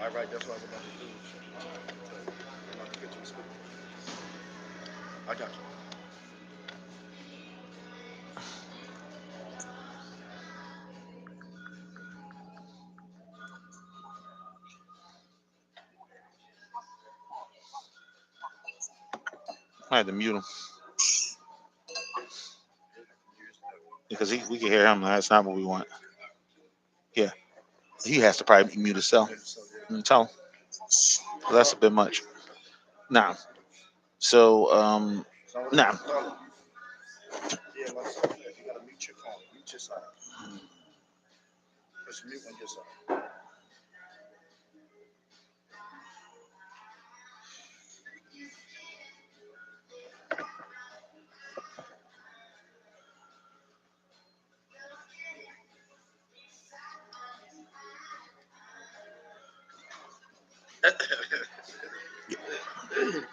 All right, that's what I was about to do. I'm about to get you a spoon. I got you. I had to mute him because we can hear him. That's not what we want. Yeah, he has to probably mute himself. So yeah. Tell him. That's a bit much. Now, so So now, yeah, my son said you gotta mute your phone, mute your side. Push mute on your side.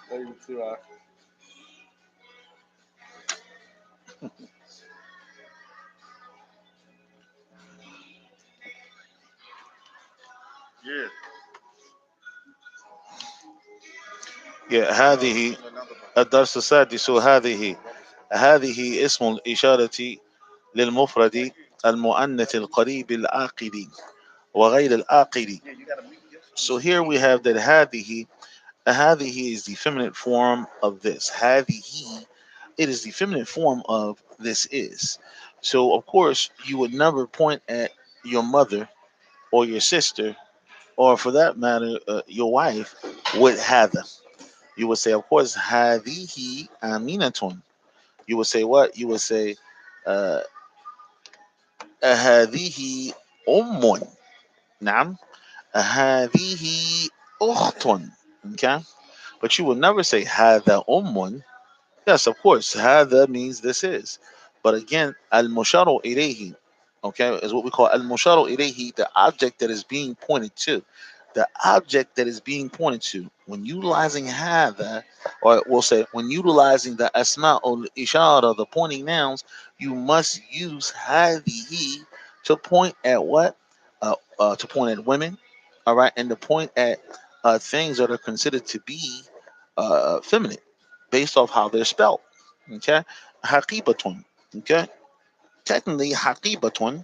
There you too. Yeah. yeah, No, هذه in another one. الدرس السادس. هذه What is it? هذه اسم الإشارة للمفرد المؤنث القريب العاقل وغير العاقل. Yeah, you gotta mute your phone So too. here we have that هذه is the feminine form of this. هذه, it is the feminine form of this is. So of course you would never point at your mother or your sister or for that matter your wife with هذا. You would say of course هذه آمنة. You would say what? You would say uh, هذه أم. نعم. هذه أخت. Okay, but you would never say هذا أم. Yes, of course. هذا means this is. But again, al-musharu ilayhi, okay, is what we call al-musharu ilayhi, the object that is being pointed to. The object that is being pointed to. When utilizing هذا, or we'll say when utilizing the asma or ishara, the pointing nouns, you must use هذه to point at what? To point at women, all right, and to point at things that are considered to be feminine based off how they're spelled. Okay, haqibatun. Okay, technically haqibatun,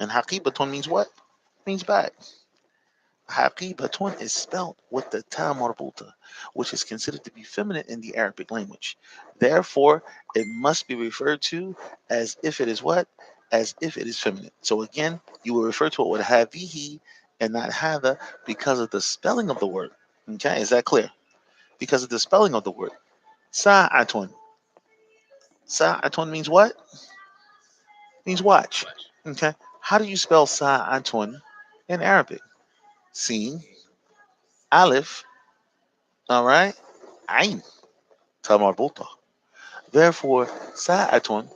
and haqibatun means what? Means bag. Haqibatun is spelled with the ta marbuta, which is considered to be feminine in the Arabic language. Therefore, it must be referred to as if it is what? As if it is feminine. So again, you will refer to it with hadihi and not hada because of the spelling of the word. Okay, is that clear? Because of the spelling of the word. Sa'atun. Sa'atun means what? Means watch. Okay. How do you spell sa'atun in Arabic? Sin, alif, all right, ain, tamarbuta. Therefore, sa'atun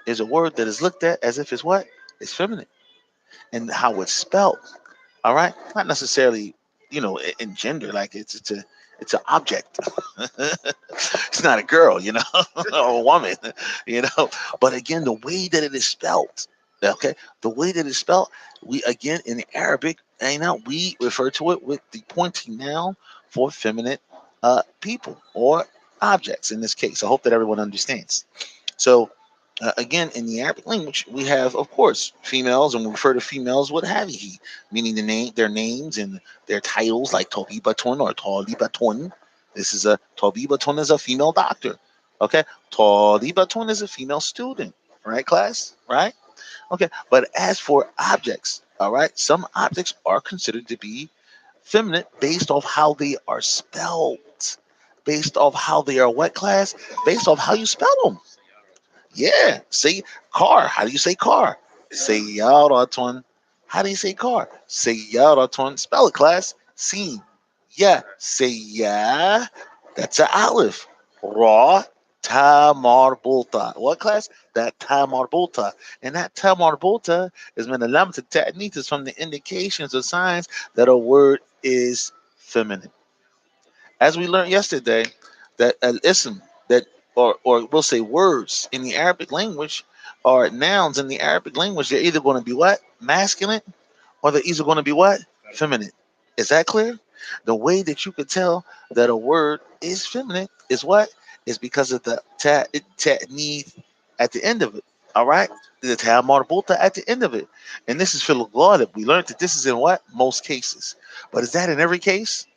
is a word that is looked at as if it's what? It's feminine. And how it's spelled, all right? Not necessarily, in gender, like it's an object. It's not a girl, or a woman, you know. But again, the way that it is spelled, okay, the way that it's spelled, we again in Arabic, we refer to it with the pointing noun for feminine people or objects in this case. I hope that everyone understands. So again, in the Arabic language, we have, of course, females, and we refer to females with havihi, meaning their names and their titles, like Tobibatun or Talibatun. This is a Tobibatun is a female doctor. Okay, Talibatun is a female student. Right, class? Right? Okay, but as for objects, all right, some objects are considered to be feminine based off how they are spelled, based off how they are what class, based off how you spell them. Yeah. See, car. How do you say car? Seyaratun. How do you say car? Seyaratun. Spell it, class. Seen. Yeah. Say yeah. That's an aleph. Ra. Ta marbulta. What class? That ta marbulta. And that ta marbulta is min alamat ta'nith, is from the indications or signs that a word is feminine. As we learned yesterday, that al ism, that or we'll say words in the Arabic language, or nouns in the Arabic language, they're either going to be what? Masculine, or they're either going to be what? Feminine. Feminine. Is that clear? The way that you could tell that a word is feminine is what? Is because of the ta'nith at the end of it. All right? The ta marbuta at the end of it. And this is fil ghalib. We learned that this is in what? Most cases. But is that in every case?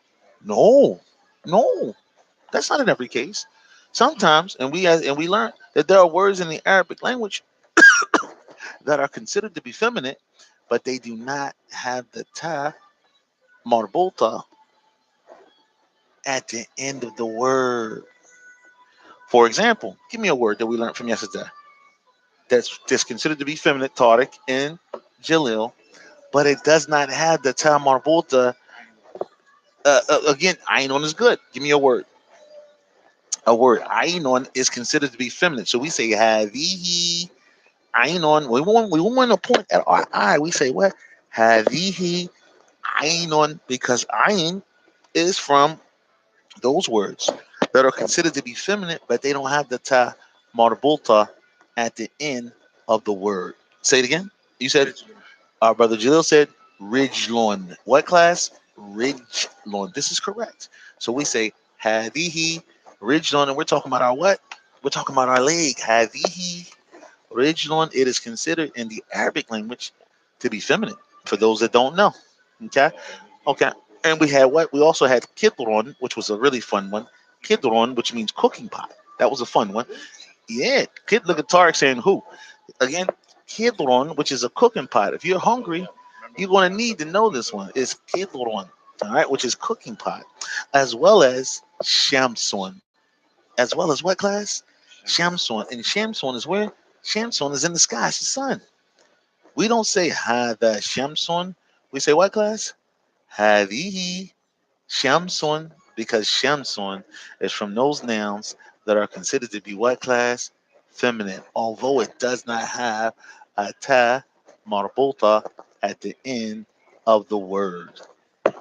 No. No. That's not in every case. Sometimes, and we learn that there are words in the Arabic language that are considered to be feminine, but they do not have the ta marbuta at the end of the word. For example, give me a word that we learned from yesterday that's considered to be feminine, Tariq and Jalil, but it does not have the ta marbuta. Again, Ainon is good. Give me a word. A word. Ainon is considered to be feminine. So we say hadihi Ainon. We want to point at our eye. We say what? Hadihi Ainon, because Ain is from those words that are considered to be feminine, but they don't have the ta marbulta at the end of the word. Say it again. You said Ridgeland. our brother Jalil said ridgelon. What class? Ridgelon. This is correct. So we say hadihi ridgelon, and we're talking about our what? We're talking about our leg. Hadihi ridgelon. It is considered in the Arabic language to be feminine. For those that don't know, okay. Okay. And we had what? We also had Kidron, which was a really fun one. Kidron, which means cooking pot. That was a fun one. Yeah. Kid, look at Tarek saying who? Again, Kidron, which is a cooking pot. If you're hungry, you're going to need to know this one. It's Kidron, all right, which is cooking pot, as well as Shamson. As well as what class? Shamson. And Shamson is where? Shamson is in the sky. It's the sun. We don't say Hada Shamson. We say what class? Hadihi Shamsun, because Shamsun is from those nouns that are considered to be what class? Feminine, although it does not have a ta marbuta at the end of the word.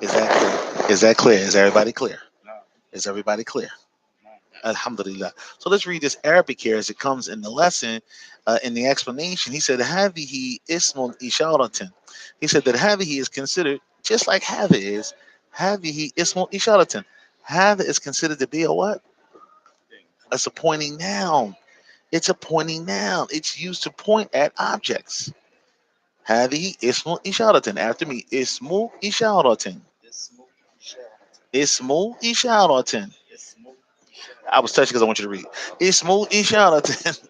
Is that clear? Is that clear? Is everybody clear? No, Is everybody clear? no. Alhamdulillah. So let's read this Arabic here as it comes in the lesson, in the explanation. He said, Havihi ismun isharatin. He said that Havihi is considered just like Hava is. Havihi ismun isharatin. Hava is considered to be a what? Thing. It's a pointing noun. It's a pointing noun. It's used to point at objects. Havihi ismun isharatin. After me, ismu isharatin. Ismu Isharat. Ismu isharatin. Ismu I Isharat. was touching because I want you to read. Ismu isharatin. Ismu Isharat.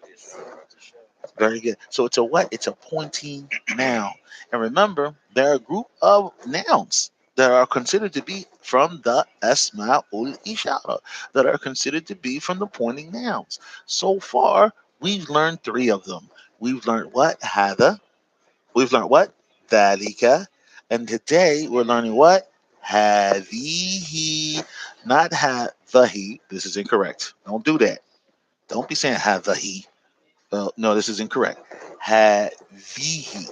Very good. So it's a what? It's a pointing noun. And remember, there are a group of nouns that are considered to be from the Asma'ul Ishara, that are considered to be from the pointing nouns. So far, we've learned three of them. We've learned what? Hada. We've learned what? Dalika. And today we're learning what? Hadihi. Not hadahi. This is incorrect. Don't do that. Don't be saying hadahi. No, this is incorrect. Havihi.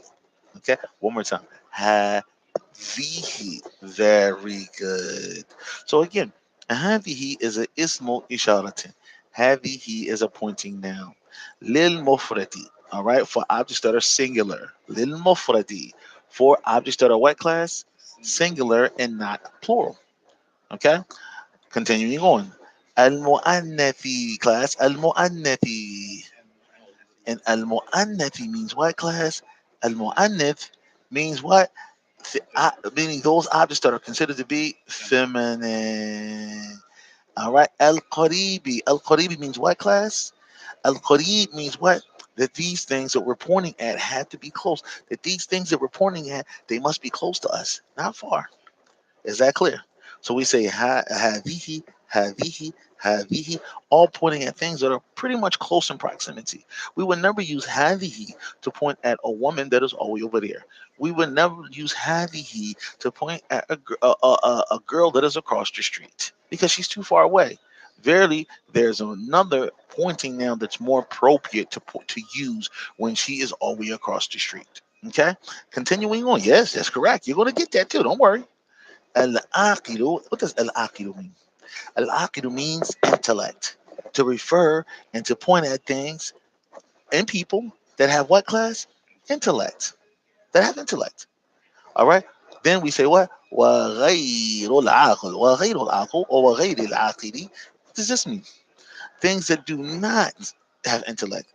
Okay, one more time. Havihi. Very good. So again, havihi is a ismo isharatin. Havihi is a pointing noun. Lil mufradi. All right, for objects that are singular. Lil mufradi. For objects that are what class? Singular. Singular and not plural. Okay, continuing on. Al mu'annathi class. Al mu'annathi. Al-Mu'annath. And al mu'annathi means what class? Al mu'annath means what? Feminine. Meaning those objects that are considered to be Feminine. feminine. All right. Al qaribi. Al qaribi means what class? Al qarib means what? That these things that we're pointing at have to be close. That these things that we're pointing at, they must be close to us, not far. Is that clear? So we say hadihi, hadihi, hadihi, all pointing at things that are pretty much close in proximity. We would never use hadihi to point at a woman that is all the way over there. We would never use hadihi to point at a girl that is across the street because she's too far away. Verily, there's another pointing now that's more appropriate to use when she is all the way across the street. Okay, continuing on. Yes, that's correct. You're going to get that too. Don't worry. Al-aqilu, what does al-aqilu mean? Al-aqilu means intellect, to refer and to point at things and people that have what class? Intellect, that have intellect. All right. Then we say what? وغير العاقل وغير العاقل or وغير العاقل. What does this mean? Things that do not have intellect.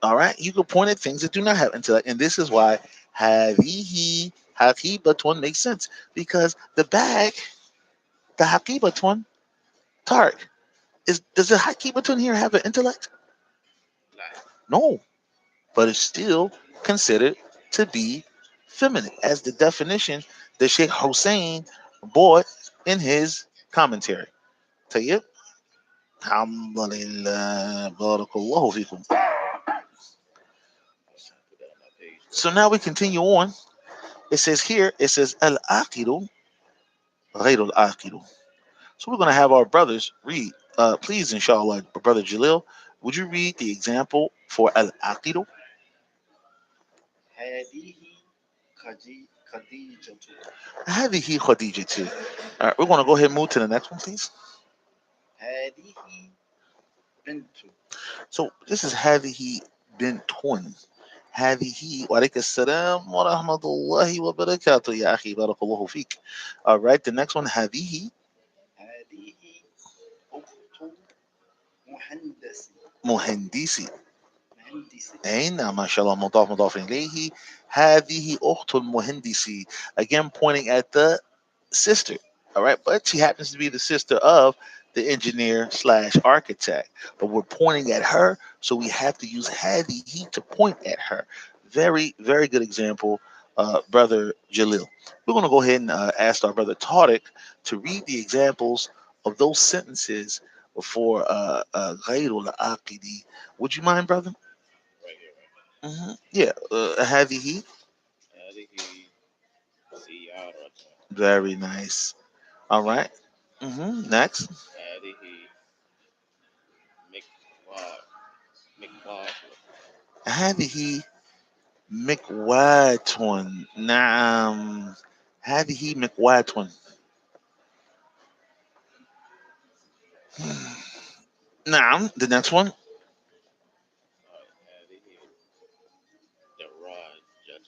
All right, you could point at things that do not have intellect, and this is why هذه حقيبة makes sense because the bag, the حقيبة, Tark, is does the حقيبة here have an intellect? لا. No, but it's still considered to be feminine, as the definition that Sheikh Hussein brought in his commentary. طيب. الحمد لله بارك الله فيكم. Put that on my page, bro. So now we continue on. It says here, it says al-aqilu ghayru al-aqilu. So we're going to have our brothers read. Please, inshallah, brother Jalil, would you read the example for al-aqilu? هذه خديجة. هذه خديجة. All right, we're going to go ahead and move to the next one, please. هذه بنت. So this is هذه بنت. هذه وعليك السلام ورحمة الله وبركاته يا أخي بارك الله فيك. All right, the next one هذه هذه أخت مهندس. مهندسي. مهندس. أي نعم ما شاء الله مضاف مضاف إليه. هذه أخت المهندسي. Again pointing at the sister. All right, but she happens to be the sister of the engineer slash architect. But we're pointing at her, so we have to use هذه to point at her. Very, very good example, brother Jalil. We're going to go ahead and ask our brother Tariq to read the examples of those sentences for غير العاقل. Would you mind, brother? Right here, right? Yeah. هذه. هذه سيارة. Very nice. All right. Next. هذه مكواه. مكواه. هذه مكواة. نعم. هذه مكواة. نعم. The next one. هذه دراجة.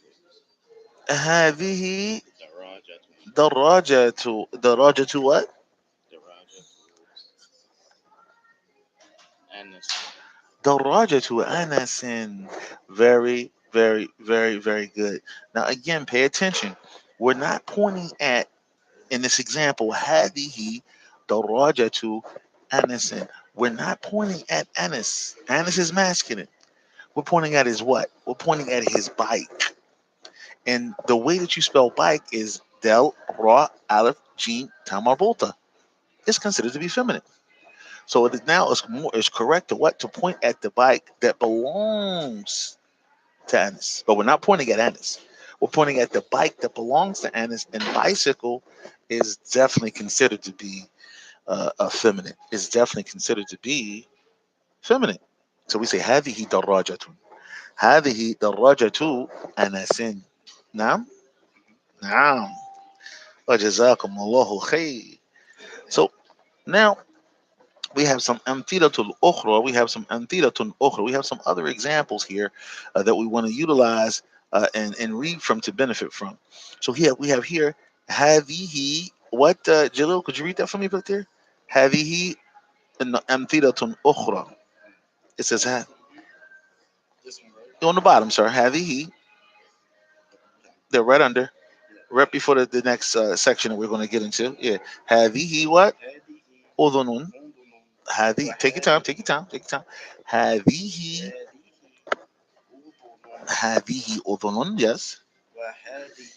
هذه دراجة. دراجة. دراجة what? دراجة أنس. دراجة أنس. Very, very, very, very good. Now again, pay attention. We're not pointing at, in this example, هذه دراجة أنس. We're not pointing at Anas. Anas is masculine. We're pointing at his what? We're pointing at his bike. And the way that you spell bike is del, ra, aleph, jim, tamar, It's considered to be feminine. So it is now it's more it's correct to what? To point at the bike that belongs to Anis. But we're not pointing at Anis. We're pointing at the bike that belongs to Anis, and bicycle is definitely considered to be feminine. It's definitely considered to be feminine. So we say هذه دراجة. هذه دراجة أنس. نعم. نعم. وجزاكم الله خير. So now we have some amthilatul ukhra. We have some amthilatun ukhra. We have some other examples here that we want to utilize and read from to benefit from. So here we have here هذه. What Jalil? Could you read that for me, back there? هذه amthilatun ukhra. It says This one, right? on the bottom, sir. هذه. They're right under, right before the next section that we're going to get into. Yeah. هذه what? هذه أذن. أذن. هذه. Take your time. Take your time. Take your time. هذه. هذه أذن. هذه أذن. Yes. وهذه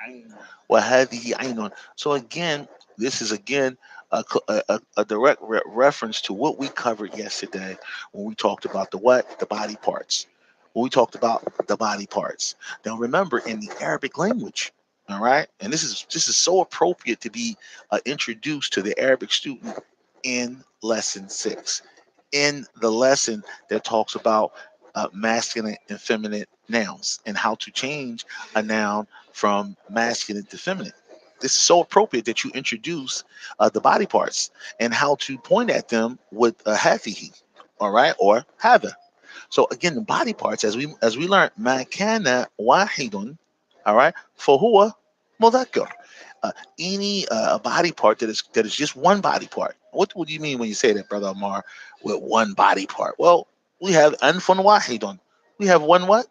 عين. وهذه عين. So again, this is again a direct reference to what we covered yesterday when we talked about the what? The body parts. When we talked about the body parts. Now remember, in the Arabic language, all right, and this is so appropriate to be introduced to the Arabic student in lesson 6, in the lesson that talks about masculine and feminine nouns and how to change a noun from masculine to feminine. This is so appropriate that you introduce the body parts and how to point at them with a hafihi, all right, or hada. So again, the body parts, as we learned, ma kana wahidun, all right, fahuwa mudhakkar. Any body part that is just one body part. What would you mean when you say that, brother Amar, with one body part? Well, we have anfun wahidun. We have one what?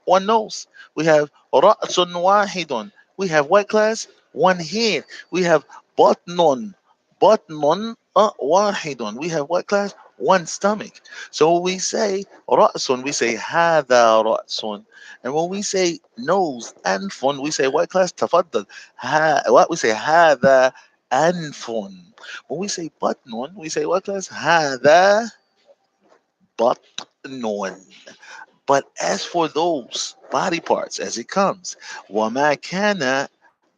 One nose. We have ra'sun wahidun. We have what class? One head. We have batnun. Batnun wahidun. We have what class? One stomach. So when we say ra'sun, we say hada ra'sun. And when we say nose, anfun, we say what class? Tafaddal. What we say هذا أنف. When we say بطن, we say what class? هذا بطن. But as for those body parts as it comes, وما كان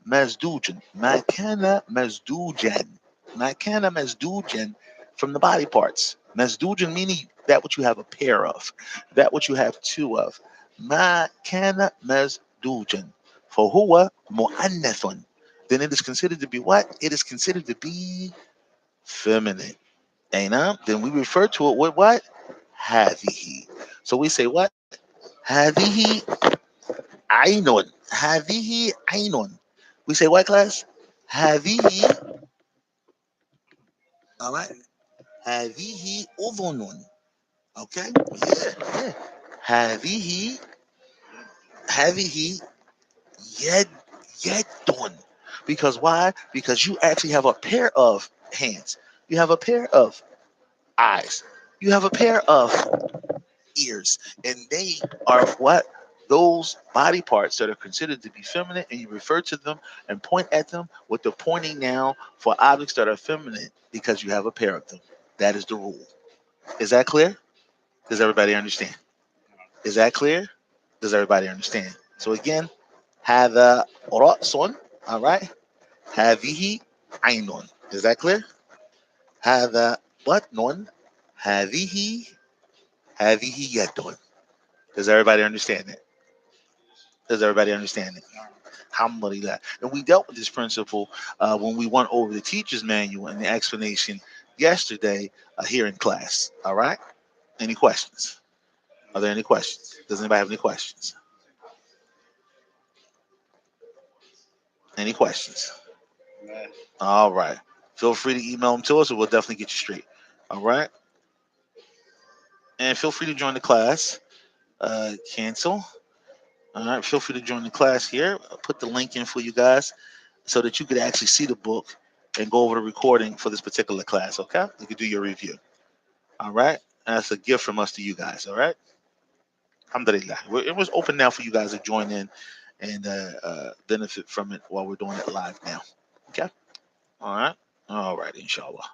مزدوجا ما كان مزدوجا ما كان مزدوجا from the body parts. مزدوجا meaning that which you have a pair of, that which you have two of. ما كان مزدوجا فهو مؤنث. Then it is considered to be what? It is considered to be feminine. Then we refer to it with what? هذه. So we say what? هذه عين. هذه عين. We say what class? هذه. All right. هذه أذن. Okay. Yeah. Yeah. هذه هذه يد يد. Because why? Because you actually have a pair of hands. You have a pair of eyes. You have a pair of ears, and they are what? Those body parts that are considered to be feminine, and you refer to them and point at them with the pointing noun for objects that are feminine because you have a pair of them. That is the rule. Is that clear? Does everybody understand? Is that clear? Does everybody understand? So again, هذا رأس. All right. هذه عين. Is that clear? هذا بطن. هذه هذه يد. Does everybody understand that? Does everybody understand it? Alhamdulillah. And we dealt with this principle when we went over the teacher's manual and the explanation yesterday here in class. All right? Any questions? Are there any questions? Does anybody have any questions? Any questions? Man, All right. Feel free to email them to us, and we'll definitely get you straight. All right? And feel free to join the class. Cancel. All right. Feel free to join the class here. I'll put the link in for you guys so that you could actually see the book and go over the recording for this particular class. Okay? You can do your review. All right? And that's a gift from us to you guys. All right? Alhamdulillah. It was open now for you guys to join in and benefit from it while we're doing it live now. Okay? All right? All right, inshallah.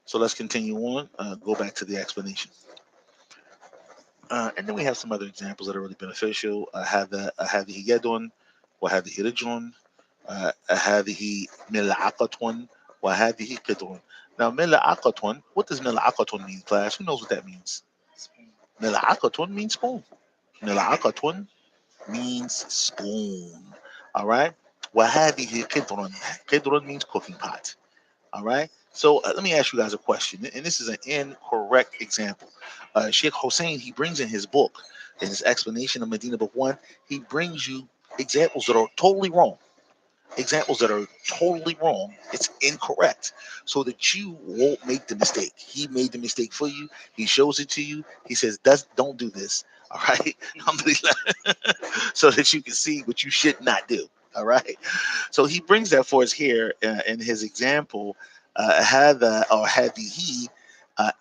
So let's continue on. Go back to the explanation. And then we have some other examples that are really beneficial. هذه يد وهذه رجل هذه ملعقة وهذه قدر. Now ملعقة, what does ملعقة mean, class? Who knows what that means? spoon. ملعقة means spoon. ملعقة means spoon. All right. وهذه قدر. قدر means cooking pot. All right. So let me ask you guys a question, and this is an incorrect example. Sheikh Hossein, he brings in his book, in his explanation of Medina Book One, he brings you examples that are totally wrong. Examples that are totally wrong. It's incorrect, so that you won't make the mistake. He made the mistake for you. He shows it to you. He says, Don't do this." All right, so that you can see what you should not do. All right. So he brings that for us here in his example. هذا or هذه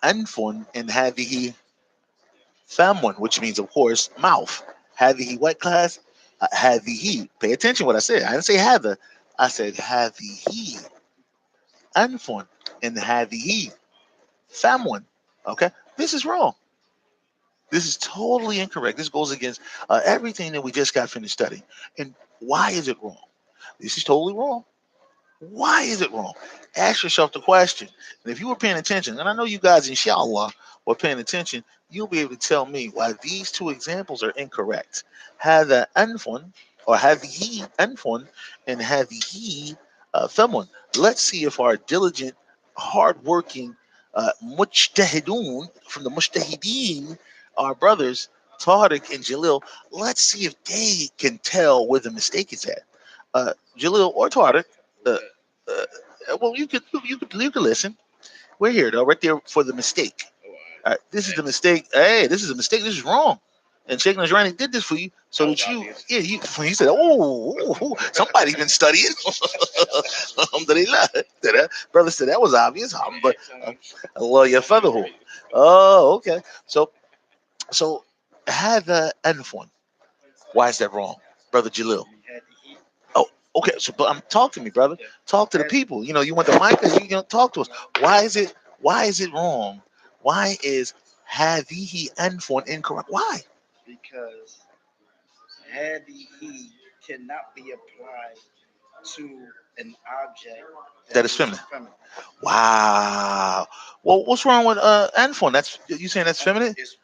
أنف and هذه فم, which means, of course, mouth. هذه what class? هذه. Pay attention what I said. I didn't say هذا. I said هذه أنف and هذه فم. Okay, this is wrong. This is totally incorrect. This goes against everything that we just got finished studying. And why is it wrong? This is totally wrong. Why is it wrong? Ask yourself the question. And if you were paying attention, and I know you guys, inshallah, were paying attention, you'll be able to tell me why these two examples are incorrect. هذا أنف or هذه أنف and هذه ثمن. Let's see if our diligent, hardworking mujtahidun from the mujtahideen, our brothers, Tariq and Jalil, let's see if they can tell where the mistake is at. Jalil or Tariq, Uh, well, you could listen. We're here though, right there for the mistake. Oh, All right, this is the mistake. Hey, this is a mistake. This is wrong. And Sheikh Najrani did this for you so that was that you, obvious. yeah, you. When he said, "Oh, somebody been studying." Alhamdulillah. Brother said that was obvious. But Allah your featherhole. Oh, okay. So had the anfon. Why is that wrong, brother Jalil? You had the heat. Oh, okay. So, but talk to me, brother. Yeah. Talk to the As people. You want the mic, you talk to us. Why is it? Why is it wrong? Why is hadihi anfon incorrect? Why? because had the heat cannot be applied to an object That that is is feminine. feminine. Wow. Well, what's wrong with anfon? That's you saying that's And feminine? it's